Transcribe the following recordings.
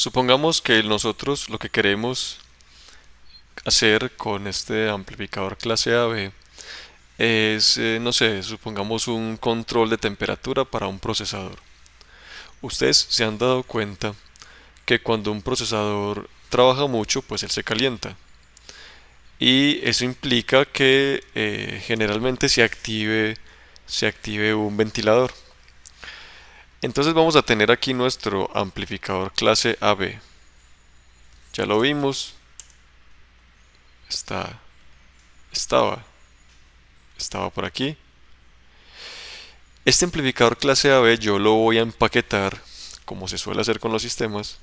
Supongamos que nosotros lo que queremos hacer con este amplificador clase AB es, no sé, supongamos un control de temperatura para un procesador. Ustedes se han dado cuenta que cuando un procesador trabaja mucho, pues él se calienta. Y eso implica que generalmente se active un ventilador. Entonces vamos a tener aquí nuestro amplificador clase AB. Ya lo vimos, está, estaba, estaba por aquí. Este amplificador clase AB yo lo voy a empaquetar, como se suele hacer con los sistemas,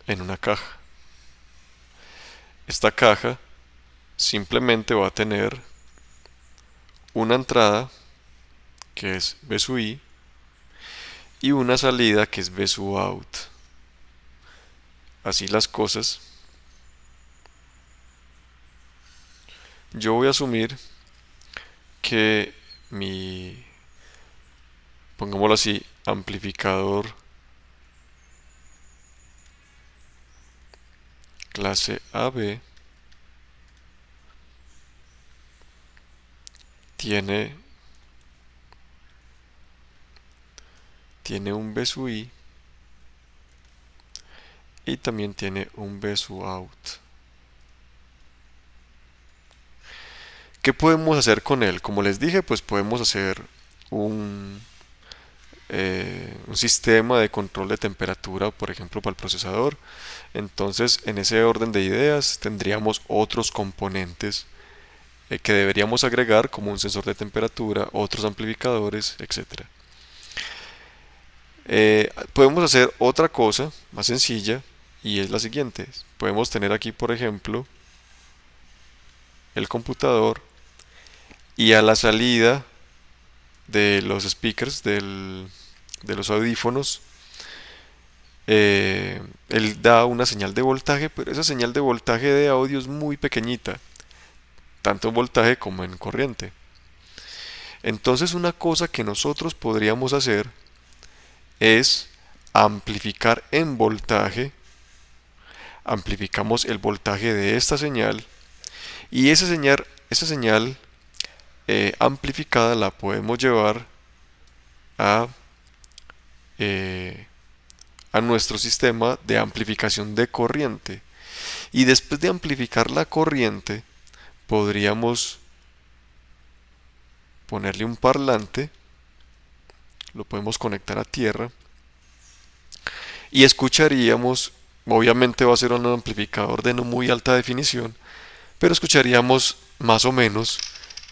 en una caja. Esta caja simplemente va a tener una entrada que es B sub I y una salida que es B sub out. Así las cosas, yo voy a asumir que mi, pongámoslo así, amplificador clase AB tiene, tiene un B sub I y también tiene un B sub out. ¿Qué podemos hacer con él? Como les dije, pues podemos hacer un, un sistema de control de temperatura, por ejemplo, para el procesador. Entonces, en ese orden de ideas, tendríamos otros componentes que deberíamos agregar, como un sensor de temperatura, otros amplificadores, etcétera. Podemos hacer otra cosa más sencilla y es la siguiente. Podemos tener aquí, por ejemplo, el computador y a la salida de los speakers, de los audífonos, él da una señal de voltaje, pero esa señal de voltaje de audio es muy pequeñita, tanto en voltaje como en corriente. Entonces una cosa que nosotros podríamos hacer es amplificar en voltaje, amplificamos el voltaje de esta señal y esa señal amplificada la podemos llevar a, eh, a nuestro sistema de amplificación de corriente. Y después de amplificar la corriente, podríamos ponerle un parlante, lo podemos conectar a tierra y escucharíamos, obviamente va a ser un amplificador de no muy alta definición, pero escucharíamos más o menos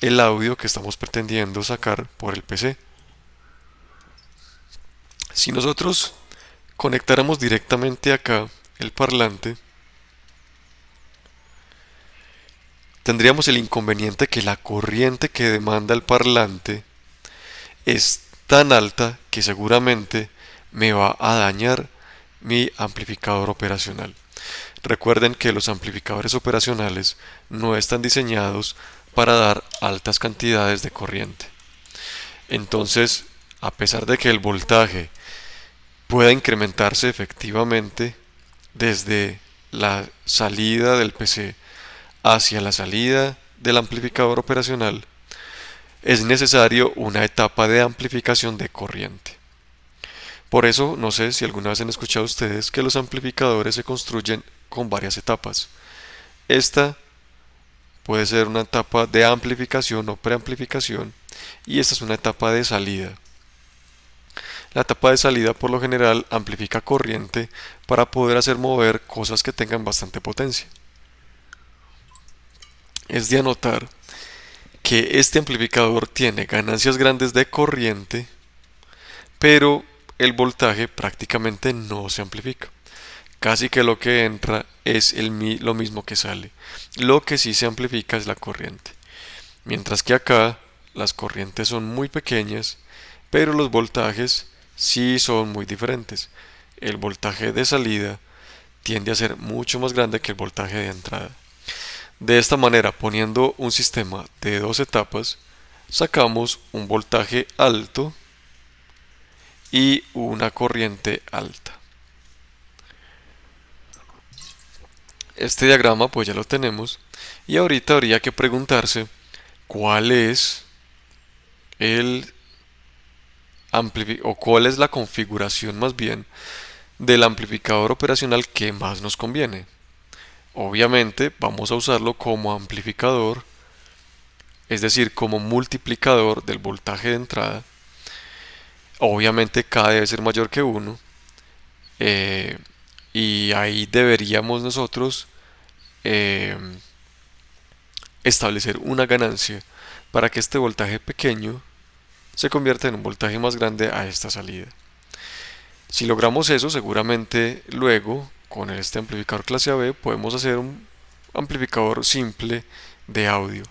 el audio que estamos pretendiendo sacar por el PC. Si nosotros conectáramos directamente acá el parlante, tendríamos el inconveniente que la corriente que demanda el parlante es tan alta que seguramente me va a dañar mi amplificador operacional. Recuerden que los amplificadores operacionales no están diseñados para dar altas cantidades de corriente. Entonces, a pesar de que el voltaje pueda incrementarse efectivamente desde la salida del PC hacia la salida del amplificador operacional, es necesario una etapa de amplificación de corriente. Por eso, no sé si alguna vez han escuchado ustedes que los amplificadores se construyen con varias etapas. Esta puede ser una etapa de amplificación o preamplificación y esta es una etapa de salida. La etapa de salida por lo general amplifica corriente para poder hacer mover cosas que tengan bastante potencia. Es de anotar que este amplificador tiene ganancias grandes de corriente, pero el voltaje prácticamente no se amplifica. Casi que lo que entra es lo mismo que sale. Lo que sí se amplifica es la corriente. Mientras que acá las corrientes son muy pequeñas, pero los voltajes sí son muy diferentes. El voltaje de salida tiende a ser mucho más grande que el voltaje de entrada. De esta manera, poniendo un sistema de dos etapas, sacamos un voltaje alto y una corriente alta. Este diagrama pues ya lo tenemos y ahorita habría que preguntarse cuál es el o cuál es la configuración más bien del amplificador operacional que más nos conviene. Obviamente vamos a usarlo como amplificador, es decir, como multiplicador del voltaje de entrada. Obviamente K debe ser mayor que 1 y ahí deberíamos nosotros eh, establecer una ganancia para que este voltaje pequeño se convierta en un voltaje más grande a esta salida. Si logramos eso, seguramente luego con este amplificador clase AB podemos hacer un amplificador simple de audio.